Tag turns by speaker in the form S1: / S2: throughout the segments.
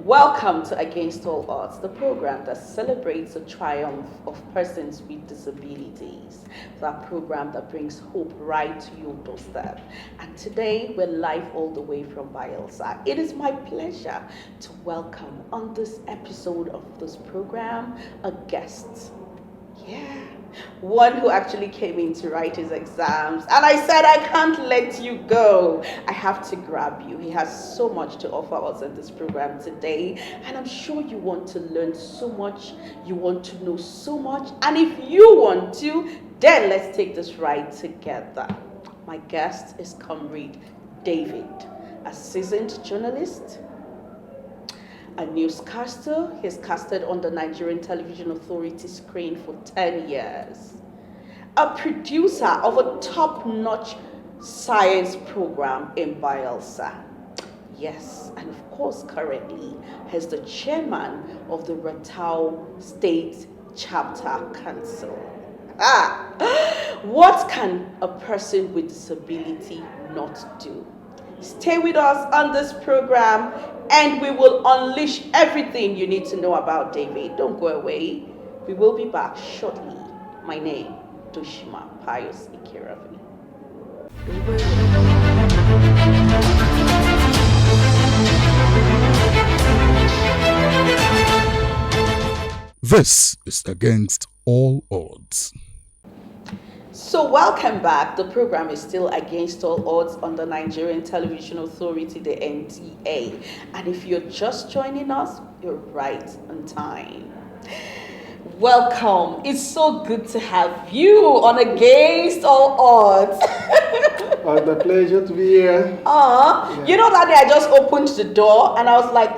S1: Welcome to Against All Odds, the program that celebrates the triumph of persons with disabilities. That program that brings hope right to your doorstep. And today we're live all the way from Bielsa. It is my pleasure to welcome on this episode of this program a guest. One who actually came in to write his exams, and I said, I can't let you go. I have to grab you. He has so much to offer us in this program today, and I'm sure you want to learn so much, you want to know so much, and if you want to, then let's take this ride together. My guest is Comrade David, a seasoned journalist, a newscaster. He's casted on the Nigerian Television Authority screen for 10 years. A producer of a top-notch science program in Bielsa. Yes, and of course, currently, he's the chairman of the Ratau State Chapter Council. What can a person with disability not do? Stay with us on this program and we will unleash everything you need to know about David. Don't go away. We will be back shortly. My name, Toshima Pius Ikiravi.
S2: This is Against All Odds.
S1: So welcome back. The program is still Against All Odds on the Nigerian Television Authority, the NTA. And if you're just joining us, you're right on time. Welcome. It's so good to have you on Against All Odds.
S3: It's a pleasure to be here.
S1: Yeah. You know that day I just opened the door and I was like,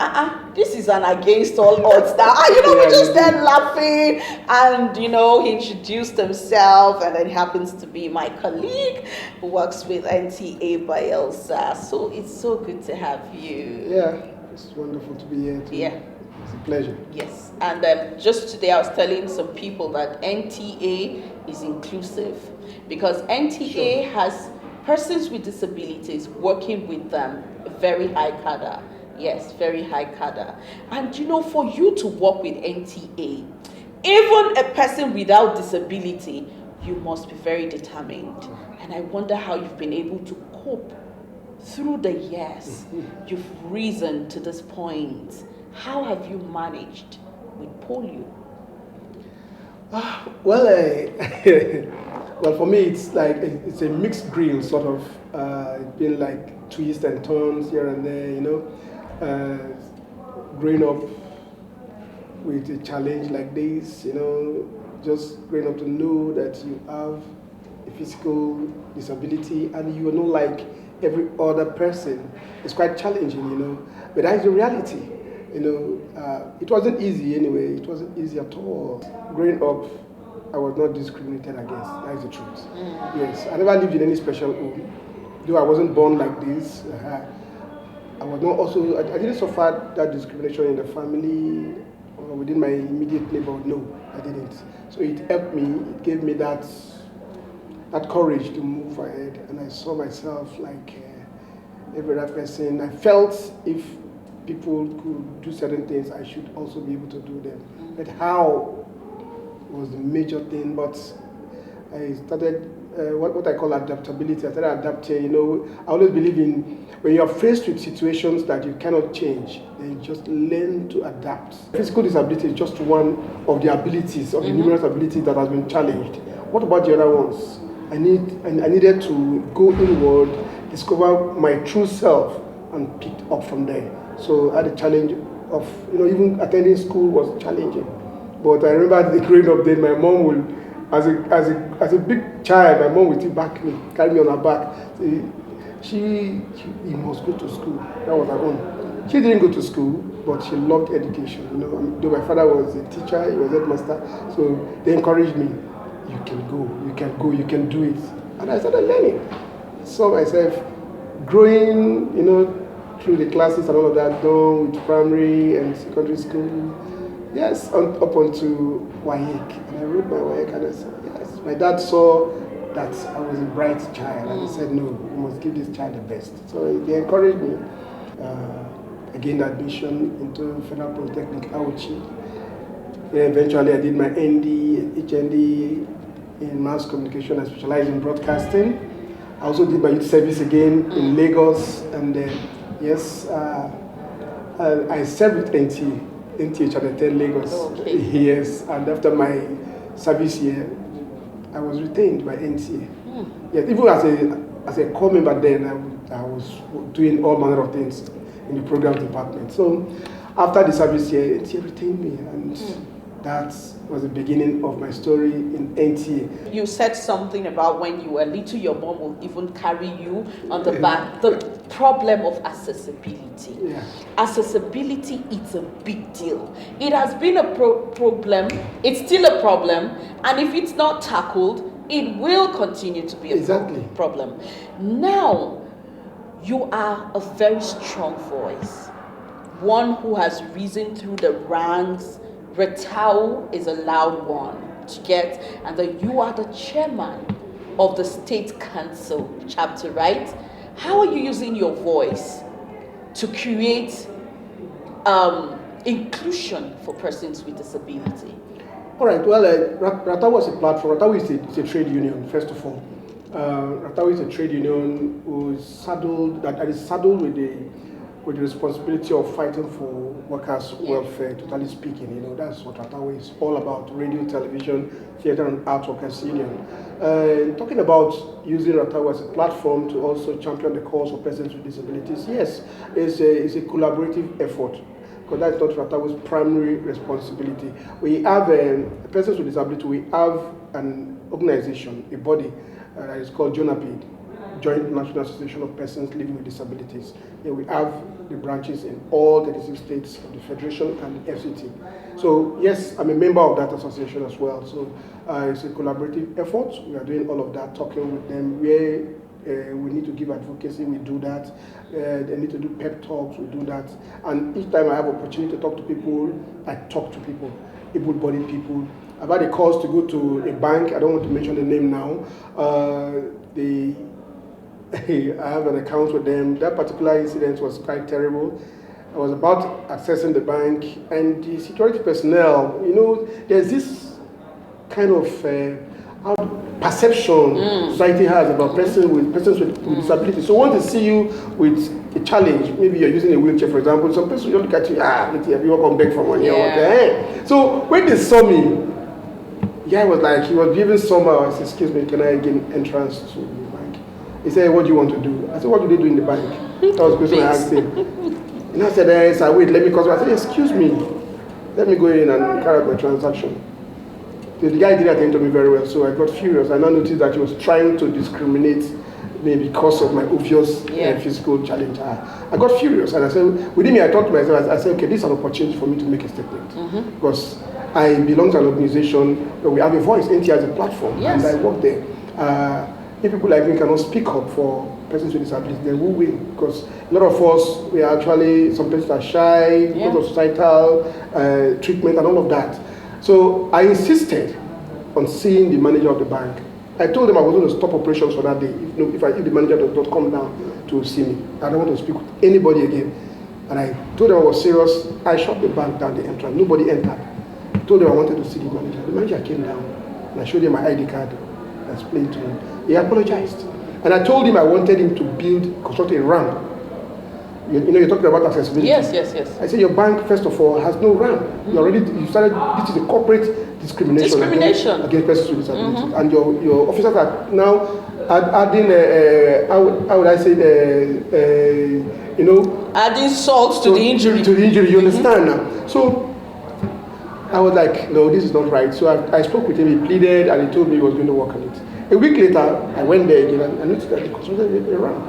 S1: this is an Against All Odds now. We just started laughing and, he introduced himself and then happens to be my colleague who works with NTA Bielsa. So it's so good to have you.
S3: Yeah, it's wonderful to be here too.
S1: Yeah.
S3: It's a pleasure.
S1: Yes, and just today I was telling some people that NTA is inclusive because NTA has persons with disabilities working with them, very high cadre. Yes, very high cadre. And for you to work with NTA, even a person without disability, you must be very determined. And I wonder how you've been able to cope through the years. You've risen to this point. How have you managed with polio?
S3: Well, for me, it's a mixed grill, sort of. It's been like twists and turns here and there, growing up with a challenge like this, just growing up to know that you have a physical disability and you are not like every other person. It's quite challenging, but that's the reality. It wasn't easy anyway. It wasn't easy at all. Growing up, I was not discriminated against. That is the truth. Yes, I never lived in any special home. Though I wasn't born like this, I was not also. I didn't suffer that discrimination in the family or within my immediate neighborhood. No, I didn't. So it helped me. It gave me that courage to move ahead, and I saw myself like every other person. I felt if people could do certain things, I should also be able to do them. But how was the major thing, but I started what I call adaptability. I started adapting, I always believe in when you're faced with situations that you cannot change, then you just learn to adapt. Physical disability is just one of the abilities, of the numerous abilities that has been challenged. What about the other ones? I needed to go inward, discover my true self, and pick up from there. So I had a challenge of, even attending school was challenging. But I remember growing up then, my mom would, as a big child, my mom would still back me, carry me on her back. You must go to school. That was her own. She didn't go to school, but she loved education. You know, though my father was a teacher, he was a headmaster, so they encouraged me. You can go, you can do it. And I started learning. Saw myself growing, you know, through the classes and all of that, done with primary and secondary school. Yes, up onto WAEC. And I wrote my WAEC and I said, yes. My dad saw that I was a bright child and he said, no, you must give this child the best. So they encouraged me. I gained admission into Federal Polytechnic, Auchi. Eventually I did my ND, HND in mass communication and specialized in broadcasting. I also did my youth service again in Lagos, and yes, I served with NTA Channel 10 Lagos.
S1: Okay.
S3: Yes, and after my service year, I was retained by NTA. Yes, even as a core member then, I was doing all manner of things in the program department. So after the service year, NTA retained me, and that was the beginning of my story in NTA.
S1: You said something about when you were little, your mom will even carry you on the back. The problem of accessibility.
S3: Yeah.
S1: Accessibility is a big deal. It has been a problem, it's still a problem, and if it's not tackled, it will continue to be a problem. Now, you are a very strong voice, one who has risen through the ranks. Retau is a loud one to get, and then you are the chairman of the State Council chapter, right? How are you using your voice to create inclusion for persons with disability?
S3: All right, well, Retau was a platform. Retau is a trade union, first of all. Retau is a trade union who is saddled with the responsibility of fighting for workers' welfare, totally speaking. You know, that's what Retau is all about: radio, television, theater, and art workers union. Talking about using Retau as a platform to also champion the cause of persons with disabilities, yes, it's a collaborative effort, because that's not Retau's primary responsibility. We have persons with disability. We have an organization, a body that is called JONAPID, Joint National Association of Persons Living with Disabilities. Here we have the branches in all 36 states of the Federation and the FCT. So yes, I'm a member of that association as well. So it's a collaborative effort. We are doing all of that, talking with them where we need to give advocacy, we do that. They need to do pep talks, we do that. And each time I have opportunity to talk to people, I talk to people, able-bodied people. I've had a cause to go to a bank. I don't want to mention the name now. I have an account with them. That particular incident was quite terrible. I was about accessing the bank, and the security personnel, you know, there's this kind of perception society has about persons with disability. So once they see you with a challenge, maybe you're using a wheelchair, for example, some person will look at you, you walk on back from 1 year. So when they saw me, he was giving somehow. I said, excuse me, can I gain entrance to the bank? He said, what do you want to do? I said, what do they do in the bank? That was the question I asked him. And I said, yes, wait, let me call. I said, excuse me, let me go in and carry out my transaction. So the guy didn't attend to me very well, so I got furious. I now noticed that he was trying to discriminate me because of my obvious physical challenge. I got furious, and I said, within me, I thought to myself, I said, okay, this is an opportunity for me to make a statement. Because I belong to an organization where we have a voice, NTA as a platform, and I work there. If people like me cannot speak up for persons with disabilities, then who will? Because a lot of us, we are actually, some persons are shy because of societal treatment and all of that. So I insisted on seeing the manager of the bank. I told them I was going to stop operations for that day. If the manager does not come down to see me, I don't want to speak with anybody again. And I told them I was serious. I shut the bank down the entrance. Nobody entered. I told them I wanted to see the manager. The manager came down, and I showed him my ID card. I explained to him. He apologized. And I told him I wanted him to construct a ramp. You know, you're talking about accessibility.
S1: Yes.
S3: I said, your bank, first of all, has no ramp. You started, this is a corporate discrimination against persons with disabilities. And your officers are now adding, how would I say,
S1: adding salt to the injury.
S3: You understand now? So I was like, no, this is not right. So I spoke with him, he pleaded, and he told me he was going to work on it. A week later, I went there again, and I noticed that he constructed a ramp.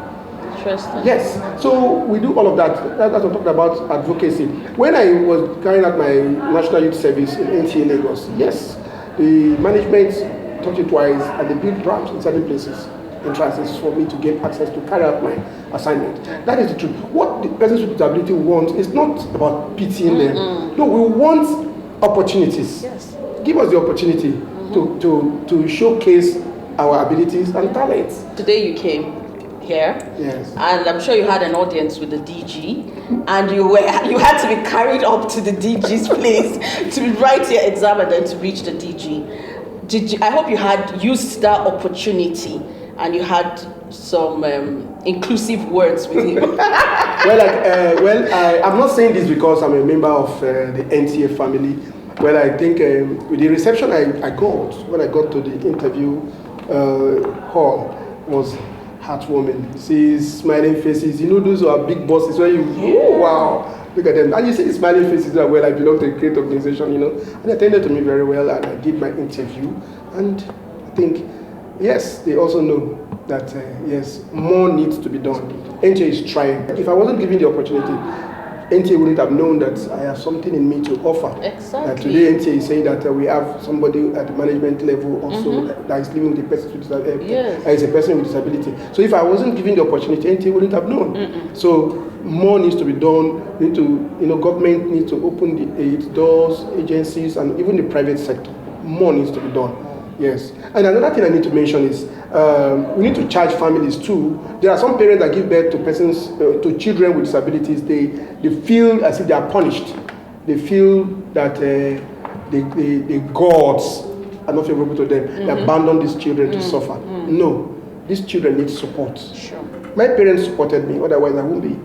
S1: interesting.
S3: Yes, so we do all of that. That's what I'm talking about advocacy. When I was carrying out my National Youth Service in NTA Lagos, yes, the management touched it twice and they built ramps in certain places, entrances for me to get access to carry out my assignment. That is the truth. What the persons with disability want is not about pitying them. No, we want opportunities.
S1: Yes.
S3: Give us the opportunity to showcase our abilities and talents.
S1: Today you came here,
S3: Yes.
S1: and I'm sure you had an audience with the DG, and you had to be carried up to the DG's place to write your exam and then to reach the DG. I hope you had used that opportunity and you had some inclusive words with him.
S3: I'm not saying this because I'm a member of the NTA family. Well, I think with the reception I got when I got to the interview hall was heartwarming. You see smiling faces. You know those who are big bosses where oh wow, look at them. And you see the smiling faces that, well, I belong to a great organization, you know. And they attended to me very well and I did my interview. And I think, yes, they also know that, yes, more needs to be done. NTA is trying. If I wasn't given the opportunity, NTA wouldn't have known that I have something in me to offer.
S1: Exactly.
S3: Today, NTA is saying that we have somebody at the management level also that is living with a person with disability.
S1: Yes.
S3: Is a person with disability. So if I wasn't given the opportunity, NTA wouldn't have known. So more needs to be done. Government needs to open its doors, agencies, and even the private sector. More needs to be done. Yes. And another thing I need to mention is we need to charge families too. There are some parents that give birth to persons, to children with disabilities. They feel as if they are punished. They feel that the gods are not favorable to them. They abandon these children to suffer. No, these children need support.
S1: Sure.
S3: My parents supported me, otherwise I wouldn't be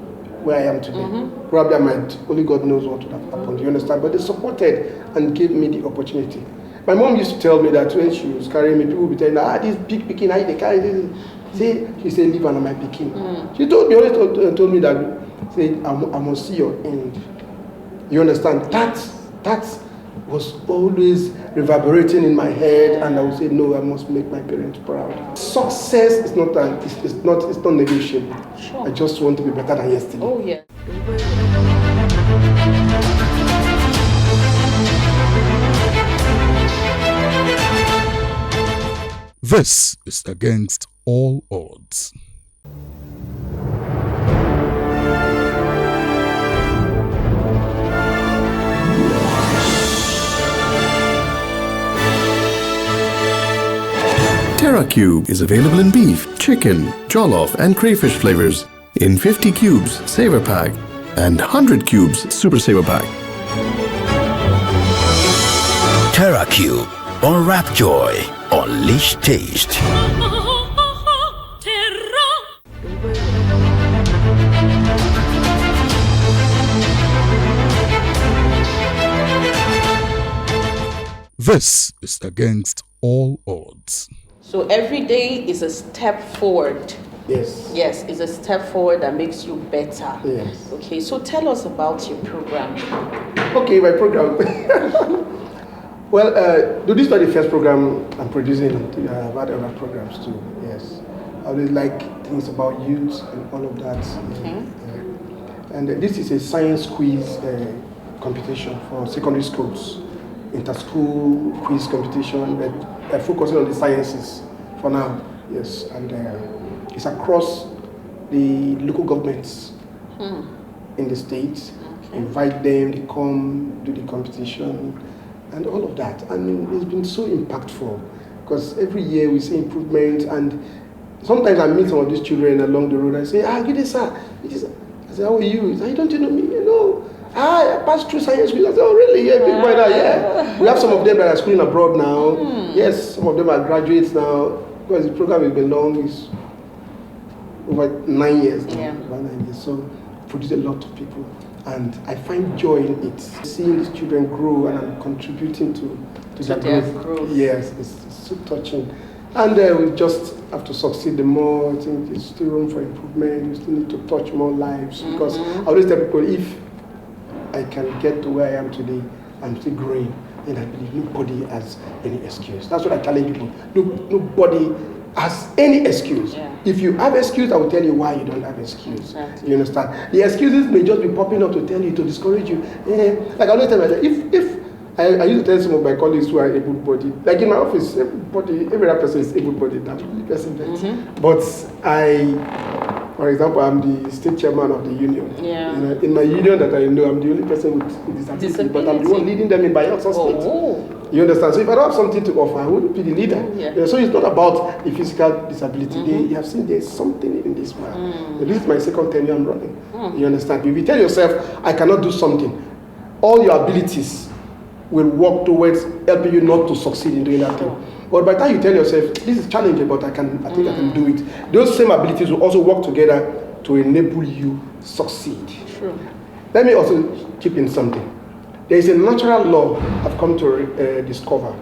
S3: where I am today. Probably I might, only God knows what would have happened, you understand? But they supported and gave me the opportunity. My mom used to tell me that when she was carrying me, people would be telling her, this big pikin, how they carry this? She said, leave on my pikin. She told me that, say, I must see your end. You understand? That was always reverberating in my head, and I would say, no, I must make my parents proud. Success is not negotiable.
S1: Sure.
S3: I just want to be better than yesterday.
S1: Oh yeah.
S2: This is Against All Odds.
S4: Terra Cube is available in beef, chicken, jollof, and crayfish flavors in 50 cubes Saver Pack and 100 cubes Super Saver Pack.
S5: Terra Cube, unwrap joy, unleash taste.
S2: This is Against All Odds.
S1: So every day is a step forward.
S3: Yes.
S1: Yes, it's a step forward that makes you better.
S3: Yes.
S1: Okay, so tell us about your program.
S3: Okay, my program. Well, this is not the first program I'm producing. I've had other programs too. Yes. I always like things about youth and all of that.
S1: Okay.
S3: And this is a science quiz competition for secondary schools. Inter-school quiz competition, but focusing on the sciences for now. Yes, and it's across the local governments in the states. Okay. Invite them, they come, do the competition, and all of that. And it's been so impactful because every year we see improvement. And sometimes I meet some of these children along the road. I say, good day, sir. I say, how are you? Say, don't you know me? You know. I passed through science quiz. I said, oh really? Yeah, big boy now, yeah. We have some of them that are schooling abroad now. Yes, some of them are graduates now. Because the program has been long, it's over 9 years now.
S1: Yeah.
S3: Over 9 years. So produce a lot of people. And I find joy in it. Seeing these children grow and I'm contributing to their growth. Yes, it's so touching. And we just have to succeed the more. I think there's still room for improvement. We still need to touch more lives. Because I always tell people, if I can get to where I am today, I'm still growing, then I believe nobody has any excuse. That's what I challenge people. Nobody as any excuse.
S1: Yeah.
S3: If you have excuse, I will tell you why you don't have excuse.
S1: Exactly.
S3: You understand? The excuses may just be popping up to tell you, to discourage you. Like I always tell myself, if I used to tell some of my colleagues who are able-bodied, like in my office, every other person is able-bodied, that's the only person that. But for example, I'm the state chairman of the union.
S1: Yeah.
S3: You know, in my union that I know, I'm the only person with disability, but I'm the one leading them in Bayelsa State.
S1: Oh.
S3: You understand? So if I don't have something to offer, I wouldn't be the leader.
S1: Yeah.
S3: So it's not about the physical disability. You have seen there's something in this man. This is my second tenure I'm running. You understand? If you tell yourself, I cannot do something, all your abilities will work towards helping you not to succeed in doing that thing. But by the time you tell yourself, this is challenging, but I think I can do it, those same abilities will also work together to enable you succeed.
S1: True.
S3: Let me also chip in something. There is a natural law I've come to discover.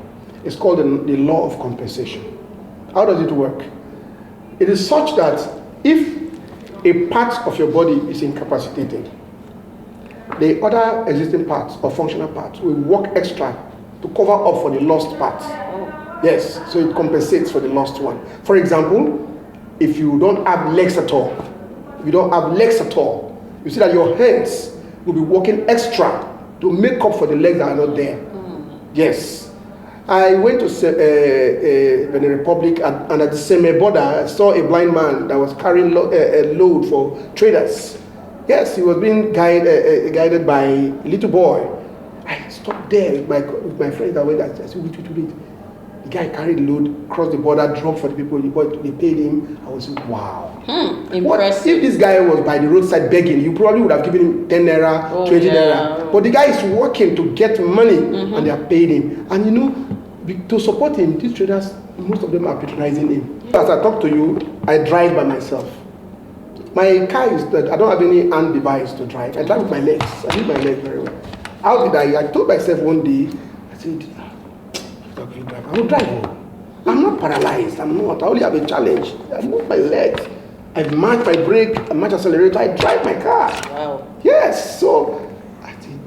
S3: It's called the law of compensation. How does it work? It is such that if a part of your body is incapacitated, the other existing parts or functional parts will work extra to cover up for the lost part. Yes, so it compensates for the lost one. For example, if you don't have legs at all, you see that your hands will be working extra to make up for the legs that are not there. Yes. I went to Benin Republic and at the Emiebor, I saw a blind man that was carrying a load for traders. Yes, he was being guided by a little boy. I stopped there with my friends that went. I said, wait. The guy carried the load, crossed the border, dropped for the people. They paid him. I was like, wow.
S1: Impressive.
S3: What if this guy was by the roadside begging? You probably would have given him 10 naira, 20 naira. But the guy is working to get money and they are paying him. And you know, to support him, these traders, most of them are patronizing him. As I talk to you, I drive by myself. My car is that I don't have any hand device to drive. I drive with my legs. I use my legs very well. How did I told myself one day, I said, I will drive home. I'm not paralyzed. I'm not. I only have a challenge. I move my legs. I match my brake, I match accelerator, I drive my car.
S1: Wow.
S3: Yes. So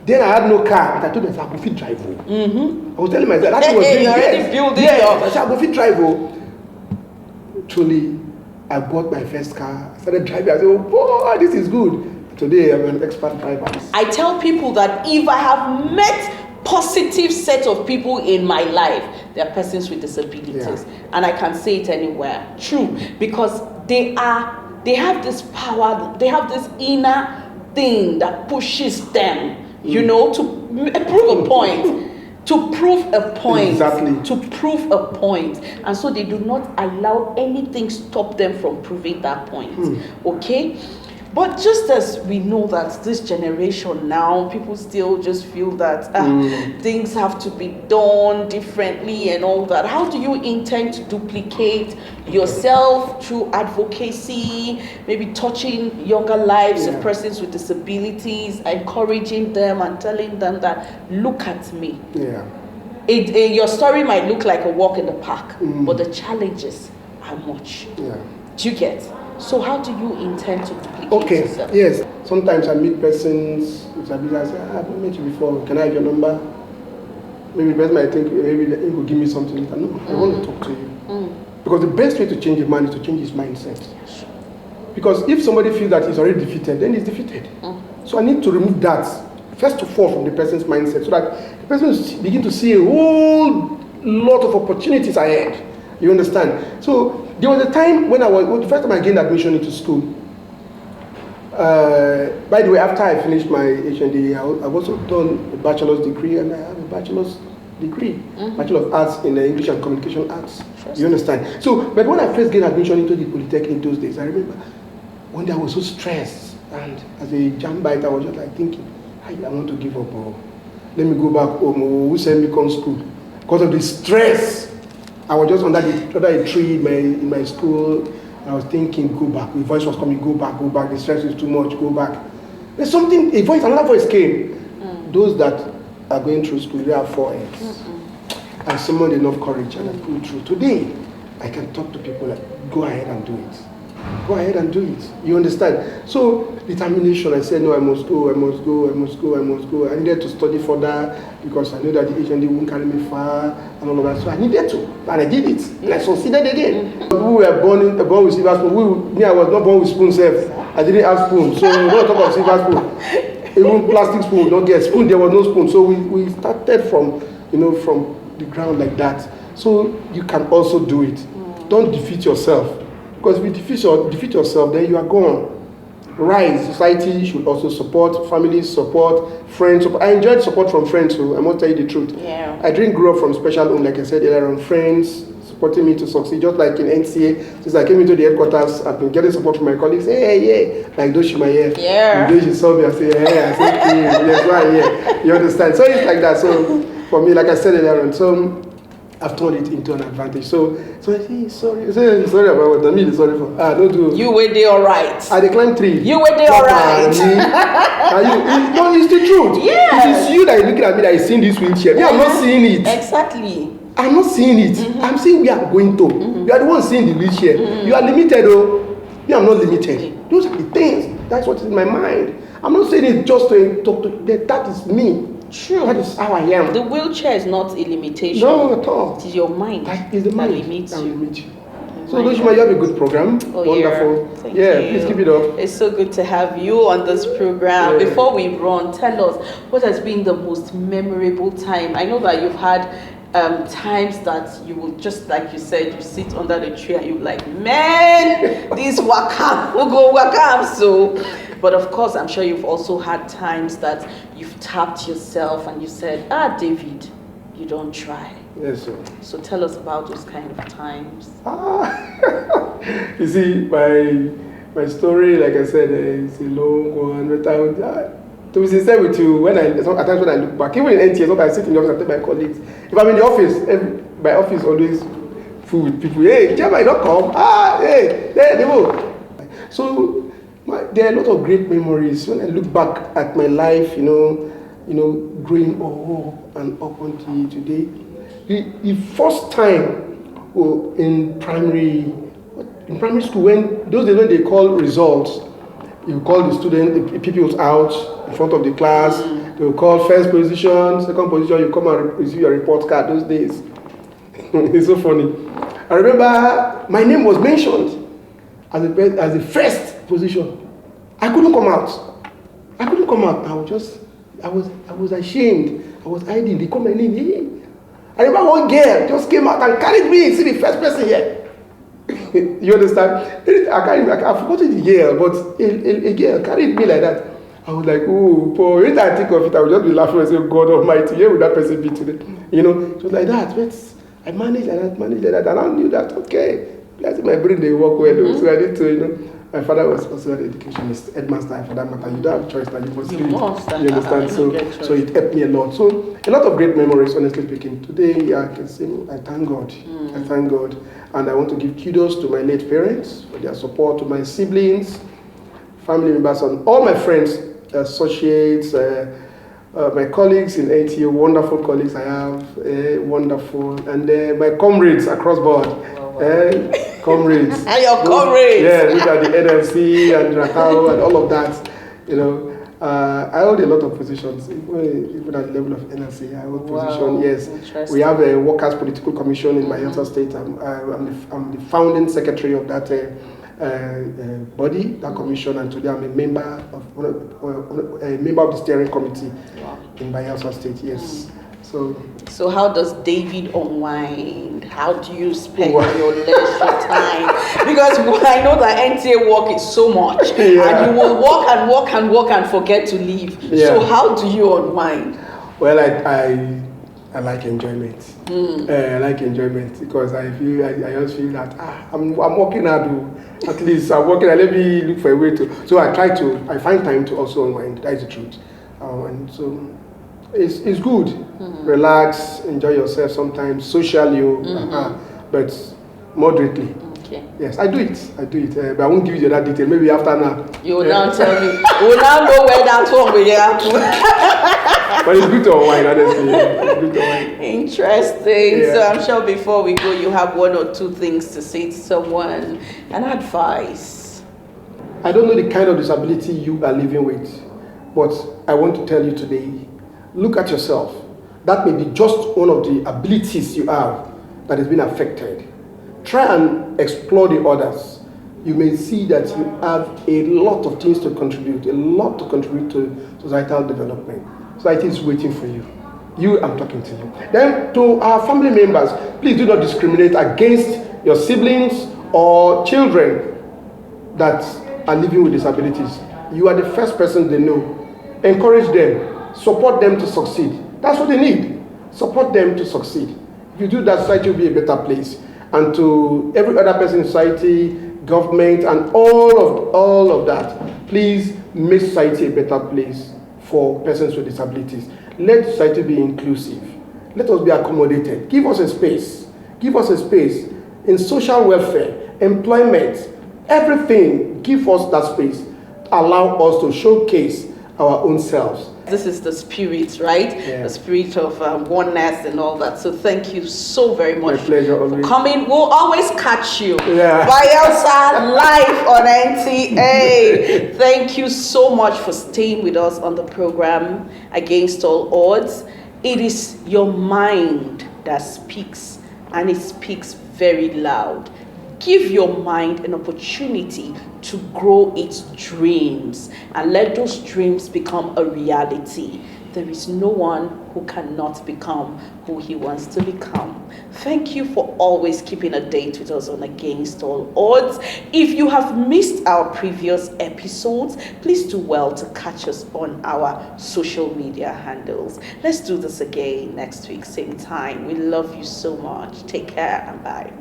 S3: then I had no car, but I told myself I could fit drive home. I was telling myself that was
S1: you already built it up.
S3: I said I could fit drive home. Truly, I bought my first car. I started driving. I said, oh boy, this is good. Today I'm an expert driver.
S1: I tell people that if I have met positive set of people in my life, they are persons with disabilities, and I can say it anywhere. True, because they have this power, they have this inner thing that pushes them, you know, to prove a point. To prove a point.
S3: Exactly.
S1: To prove a point. And so they do not allow anything stop them from proving that point. Okay? But just as we know that this generation now, people still just feel that things have to be done differently and all that. How do you intend to duplicate yourself through advocacy, maybe touching younger lives of persons with disabilities, encouraging them and telling them that, look at me.
S3: Yeah.
S1: Your story might look like a walk in the park, but the challenges are much.
S3: Yeah.
S1: Do you get? So how do you intend to duplicate yourself?
S3: Yes. Sometimes I meet persons with disabilities. I say, I've met you before. Can I have your number? Maybe the person might think, maybe he will give me something. No, I want to talk to you. Because the best way to change a man is to change his mindset. Because if somebody feels that he's already defeated, then he's defeated. So I need to remove that, first of all, from the person's mindset, so that the person will begin to see a whole lot of opportunities ahead. You understand? So there was a time when the first time I gained admission into school. By the way, after I finished my HND, I've also done a bachelor's degree, and I have a bachelor's degree, Bachelor of Arts in English and Communication Arts. You understand? So, but when I first gained admission into the Polytechnic those days, I remember one day I was so stressed, and as a jam bite, I was just like thinking, I want to give up. Let me go back home. Who sent me to school? Because of the stress. I was just under a tree in my school. And I was thinking, go back. The voice was coming, go back. The stress is too much, go back. There's another voice came. Those that are going through school, they have 4 heads. And summoned enough courage and I pulled through. Today, I can talk to people like, go ahead and do it. go ahead and do it. You understand? So determination, I said, no, I must go. I needed to study further because I knew that the HND wouldn't carry me far and all of that. So I needed to, and I did it. And I succeeded again. We were born with silver spoon. I was not born with spoon self. I didn't have spoon. So we don't talk about silver spoon. Even plastic spoon, don't get spoon. There was no spoon. So we started from the ground like that. So you can also do it. Don't defeat yourself. Because if you defeat yourself, then you are gone. Rise. Society should also support, families support, friends support. I enjoyed support from friends, so I must tell you the truth.
S1: Yeah.
S3: I didn't grow up from special home, like I said earlier on. Friends supporting me to succeed, just like in NTA. Since I came into the headquarters, I've been getting support from my colleagues. Hey, like those Shimaye.
S1: Yeah.
S3: The day she saw me, I say, hey, I said, hey, yes, why, yeah. You understand? So it's like that. So for me, like I said earlier on, so I've turned it into an advantage. So I say, sorry about what I mean, sorry for. Don't do.
S1: You were there all right.
S3: I declined 3.
S1: You were there all right.
S3: No, it's the truth.
S1: Yeah.
S3: It is you that is looking at me that is seeing this wheelchair. Me, I'm not seeing it.
S1: Exactly.
S3: I'm not seeing it. I'm seeing where I'm going to. You are the one seeing the wheelchair. You are limited, though. Me, I'm not limited. Those are the things. That's what is in my mind. I'm not saying it just to talk to them. That is me.
S1: True.
S3: That is how I am.
S1: The wheelchair is not a limitation.
S3: No, at all.
S1: It is your mind.
S3: That is the mind
S1: that limits
S3: that
S1: you.
S3: limits you. So, Doshima, you have a good program.
S1: Oh,
S3: wonderful.
S1: Yeah. Thank
S3: Yeah,
S1: you.
S3: please keep it up.
S1: It's so good to have you on this program.
S3: Yeah.
S1: Before we run, tell us what has been the most memorable time. I know that you've had times that you will just, like you said, you sit under the tree and you're like, man, this wakam, we'll go wakam. So, but of course, I'm sure you've also had times that you've tapped yourself and you said, David, you don't try.
S3: Yes, sir.
S1: So tell us about those kind of times.
S3: You see, my story, like I said, is a long one. But to be sincere with you, at times when I look back, even in NTA, sometimes I sit in the office and tell my colleagues, if I'm in the office, my office always full with people. Hey, Jama, don't come. Hey, they will. So there are a lot of great memories when I look back at my life. Growing up and up until today. The first time in primary school, when they call results, you call the student, the pupils out in front of the class. They will call first position, second position. You come and receive your report card. Those days, it's so funny. I remember my name was mentioned as the first position. I couldn't come out. I was ashamed. I was hiding. They called my name. Hey. I remember one girl just came out and carried me. See the first person here. You understand? I've forgotten the girl, but a girl carried me like that. I was like, oh, boy. When I think of it, I would just be laughing and say, God Almighty, where would that person be today? It was like that. But I managed like that, and I knew that, okay, that's my brain, they work well. So I need to, my father was also an educationist, headmaster for that matter. You don't have a choice, that you must. You understand? So it helped me a lot. So a lot of great memories, honestly speaking. Today, I can say, I thank God. I thank God. And I want to give kudos to my late parents for their support, to my siblings, family members, and all my friends, associates, my colleagues in NTA, wonderful colleagues I have, wonderful, and my comrades across board. Comrades.
S1: And your comrades.
S3: Yeah, these are the NLC and Ratao and all of that. I hold a lot of positions, even at the level of NLC. I hold position. Yes, we have a Workers' Political Commission in Bayelsa State. I'm the founding secretary of that body, that commission, and today I'm a member of the steering committee in Bayelsa State. Yes.
S1: So how does David unwind? How do you spend your leisure time? Because I know that NTA work is so much, and you will work and forget to leave. Yeah. So how do you unwind?
S3: Well, I like enjoyment. I like enjoyment because I just feel that I'm working hard. At least I'm working. Let me look for a way to. So I find time to also unwind. That's the truth. And so. It's good. Relax, enjoy yourself sometimes, socially, but moderately.
S1: Okay.
S3: Yes, I do it, but I won't give you that detail. Maybe after now.
S1: You will now tell me. You will now know where that one will happen.
S3: But it's good to unwind, honestly. It's good to unwind.
S1: Interesting.
S3: Yeah.
S1: So I'm sure before we go, you have one or two things to say to someone, an advice.
S3: I don't know the kind of disability you are living with, but I want to tell you today, look at yourself. That may be just one of the abilities you have that has been affected. Try and explore the others. You may see that you have a lot of things to contribute, to societal development. Society is waiting for you. I'm talking to you. Then to our family members, please do not discriminate against your siblings or children that are living with disabilities. You are the first person they know. Encourage them, support them to succeed. That's what they need. Support them to succeed. If you do that, society will be a better place. And to every other person in society, government, and all of that, please make society a better place for persons with disabilities. Let society be inclusive. Let us be accommodated. Give us a space. Give us a space in social welfare, employment, everything. Give us that space. Allow us to showcase our own selves.
S1: This is the spirit, right?
S3: Yeah.
S1: The spirit of oneness and all that. So thank you so very much
S3: My pleasure,
S1: for
S3: always.
S1: coming. We'll always catch you.
S3: Yeah.
S1: Bayelsa live on NTA. Thank you so much for staying with us on the program Against All Odds. It is your mind that speaks, and it speaks very loud. Give your mind an opportunity to grow its dreams and let those dreams become a reality. There is no one who cannot become who he wants to become. Thank you for always keeping a date with us on Against All Odds. If you have missed our previous episodes, please do well to catch us on our social media handles. Let's do this again next week, same time. We love you so much. Take care and bye.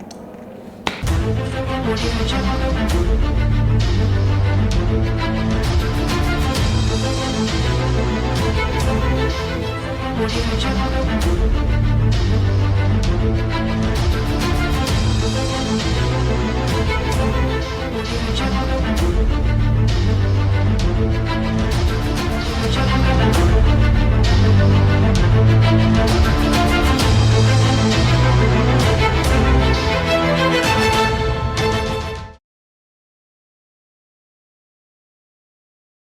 S6: Audio